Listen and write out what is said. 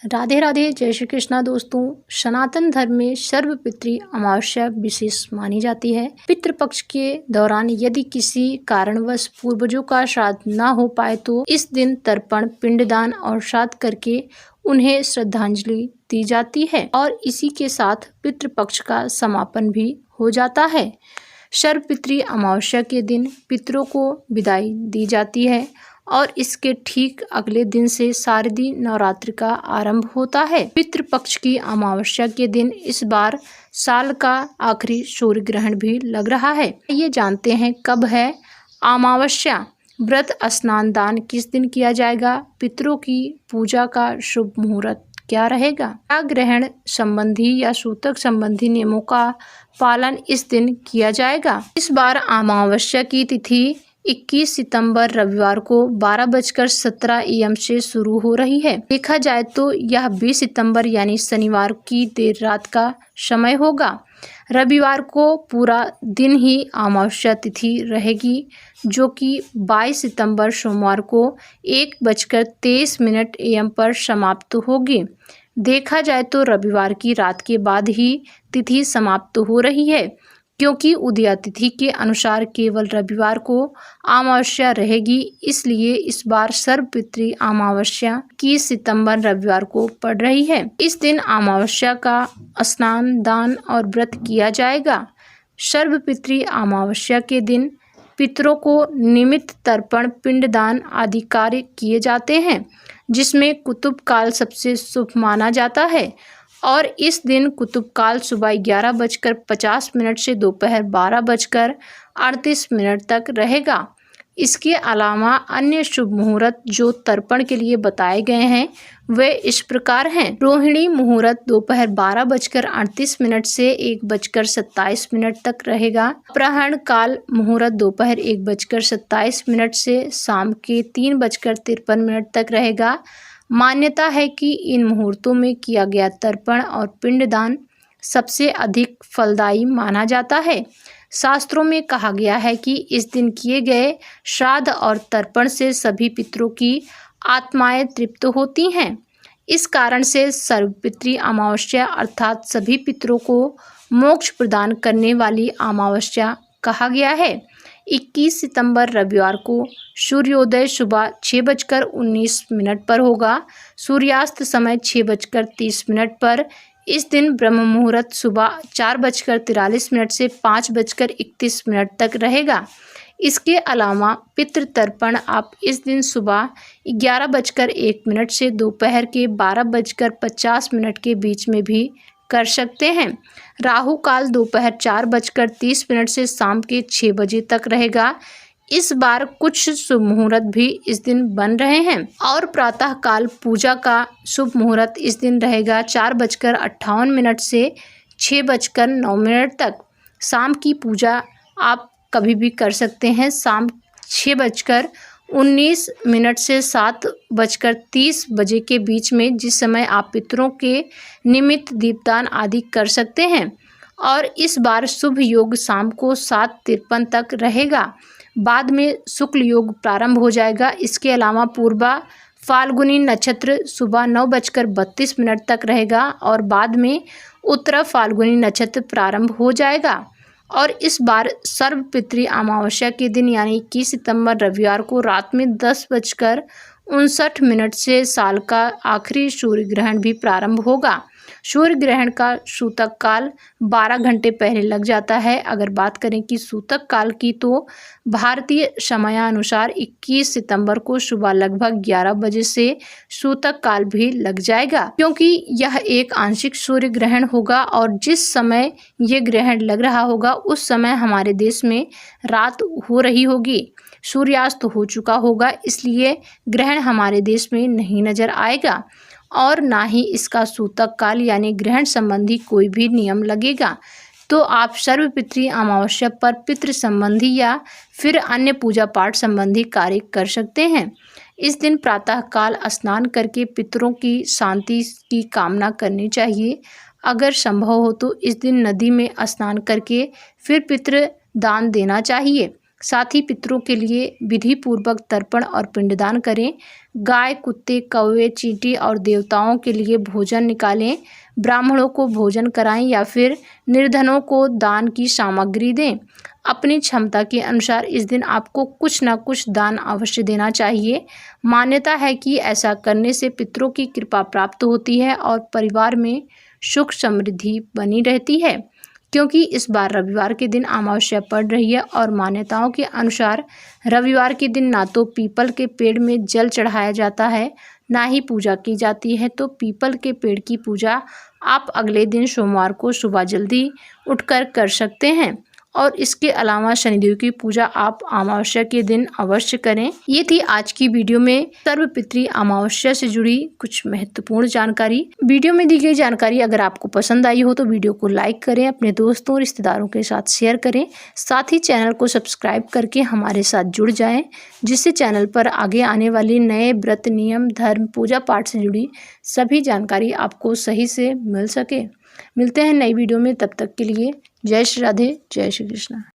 राधे राधे, जय श्री कृष्णा। दोस्तों, सनातन धर्म में सर्वपितृ अमावस्या विशेष मानी जाती है। पितृपक्ष के दौरान यदि किसी कारणवश पूर्वजों का श्राद्ध न हो पाए तो इस दिन तर्पण, पिंडदान और श्राद्ध करके उन्हें श्रद्धांजलि दी जाती है और इसी के साथ पितृपक्ष का समापन भी हो जाता है। सर्वपितृ अमावस्या के दिन पितरों को विदाई दी जाती है और इसके ठीक अगले दिन से शारदीय नवरात्र का आरंभ होता है। पितृपक्ष की अमावस्या के दिन इस बार साल का आखिरी सूर्य ग्रहण भी लग रहा है। ये जानते हैं कब है अमावस्या, व्रत, स्नान, दान किस दिन किया जाएगा, पितरों की पूजा का शुभ मुहूर्त क्या रहेगा, क्या ग्रहण संबंधी या सूतक संबंधी नियमों का पालन इस दिन किया जाएगा। इस बार अमावस्या की तिथि 21 सितंबर रविवार को 12:17 AM से शुरू हो रही है। देखा जाए तो यह 20 सितंबर यानी शनिवार की देर रात का समय होगा। रविवार को पूरा दिन ही अमावस्या तिथि रहेगी, जो कि 22 सितंबर सोमवार को 1:23 AM पर समाप्त होगी। देखा जाए तो रविवार की रात के बाद ही तिथि समाप्त हो रही है, क्योंकि उदया तिथि के अनुसार केवल रविवार को अमावस्या रहेगी। इसलिए इस बार सर्वपितृ अमावस्या 21 सितंबर रविवार को पड़ रही है। इस दिन अमावस्या का स्नान, दान और व्रत किया जाएगा। सर्वपितृ अमावस्या के दिन पितरों को निमित्त तर्पण, पिंडदान आदि कार्य किए जाते हैं, जिसमें कुतुब काल सबसे शुभ माना जाता है और इस दिन कुतुब काल सुबह 11:50 से दोपहर 12:38 तक रहेगा। इसके अलावा अन्य शुभ मुहूर्त जो तर्पण के लिए बताए गए हैं वे इस प्रकार हैं। रोहिणी मुहूर्त दोपहर 12:38 से 1:27 तक रहेगा। अपराह्न काल मुहूर्त दोपहर 1:27 से शाम के 3:53 तक रहेगा। मान्यता है कि इन मुहूर्तों में किया गया तर्पण और पिंडदान सबसे अधिक फलदायी माना जाता है। शास्त्रों में कहा गया है कि इस दिन किए गए श्राद्ध और तर्पण से सभी पितरों की आत्माएं तृप्त होती हैं। इस कारण से सर्वपितृ अमावस्या अर्थात सभी पितरों को मोक्ष प्रदान करने वाली अमावस्या कहा गया है। 21 सितंबर रविवार को सूर्योदय सुबह 6:19 पर होगा। सूर्यास्त समय 6:30 पर। इस दिन ब्रह्म मुहूर्त सुबह 4:43 से 5:31 तक रहेगा। इसके अलावा पितृ तर्पण आप इस दिन सुबह 11:01 से दोपहर के 12:50 के बीच में भी कर सकते हैं। राहु काल दोपहर 4:30 से शाम के 6 बजे तक रहेगा। इस बार कुछ शुभ मुहूर्त भी इस दिन बन रहे हैं और प्रातः काल पूजा का शुभ मुहूर्त इस दिन रहेगा 4:58 से 6:09 तक। शाम की पूजा आप कभी भी कर सकते हैं, शाम 6:19 से 7:30 बजे के बीच में, जिस समय आप पितरों के निमित्त दीपदान आदि कर सकते हैं। और इस बार शुभ योग शाम को 7:53 तक रहेगा। बाद में शुक्ल योग प्रारंभ हो जाएगा। इसके अलावा पूर्वा फाल्गुनी नक्षत्र सुबह 9:32 तक रहेगा और बाद में उत्तरा फाल्गुनी नक्षत्र प्रारंभ हो जाएगा। और इस बार सर्वपितृ अमावस्या के दिन यानी 21 सितंबर रविवार को रात में 10:59 से साल का आखिरी सूर्य ग्रहण भी प्रारंभ होगा। सूर्य ग्रहण का सूतक काल 12 घंटे पहले लग जाता है। अगर बात करें कि सूतक काल की, तो भारतीय समयानुसार 21 सितंबर को सुबह लगभग 11 बजे से सूतक काल भी लग जाएगा, क्योंकि यह एक आंशिक सूर्य ग्रहण होगा और जिस समय ये ग्रहण लग रहा होगा उस समय हमारे देश में रात हो रही होगी, सूर्यास्त हो चुका होगा, इसलिए ग्रहण हमारे देश में नहीं नजर आएगा और ना ही इसका सूतक काल यानी ग्रहण संबंधी कोई भी नियम लगेगा। तो आप सर्वपितृ अमावस्या पर पितृ संबंधी या फिर अन्य पूजा पाठ संबंधी कार्य कर सकते हैं। इस दिन प्रातः काल स्नान करके पितरों की शांति की कामना करनी चाहिए। अगर संभव हो तो इस दिन नदी में स्नान करके फिर पितृ दान देना चाहिए। साथ ही पितरों के लिए विधि पूर्वक तर्पण और पिंडदान करें। गाय, कुत्ते, कौवे, चींटी और देवताओं के लिए भोजन निकालें। ब्राह्मणों को भोजन कराएं या फिर निर्धनों को दान की सामग्री दें। अपनी क्षमता के अनुसार इस दिन आपको कुछ न कुछ दान अवश्य देना चाहिए। मान्यता है कि ऐसा करने से पितरों की कृपा प्राप्त होती है और परिवार में सुख समृद्धि बनी रहती है। क्योंकि इस बार रविवार के दिन अमावस्या पड़ रही है और मान्यताओं के अनुसार रविवार के दिन ना तो पीपल के पेड़ में जल चढ़ाया जाता है, ना ही पूजा की जाती है, तो पीपल के पेड़ की पूजा आप अगले दिन सोमवार को सुबह जल्दी उठकर कर सकते हैं। और इसके अलावा शनिदेव की पूजा आप अमावस्या के दिन अवश्य करें। ये थी आज की वीडियो में सर्वपितृ अमावस्या से जुड़ी कुछ महत्वपूर्ण जानकारी। वीडियो में दी गई जानकारी अगर आपको पसंद आई हो तो वीडियो को लाइक करें, अपने दोस्तों और रिश्तेदारों के साथ शेयर करें। साथ ही चैनल को सब्सक्राइब करके हमारे साथ जुड़ जाएं, जिससे चैनल पर आगे आने वाली नए व्रत, नियम, धर्म, पूजा पाठ से जुड़ी सभी जानकारी आपको सही से मिल सके। मिलते हैं नई वीडियो में, तब तक के लिए जय श्री राधे, जय श्री कृष्ण।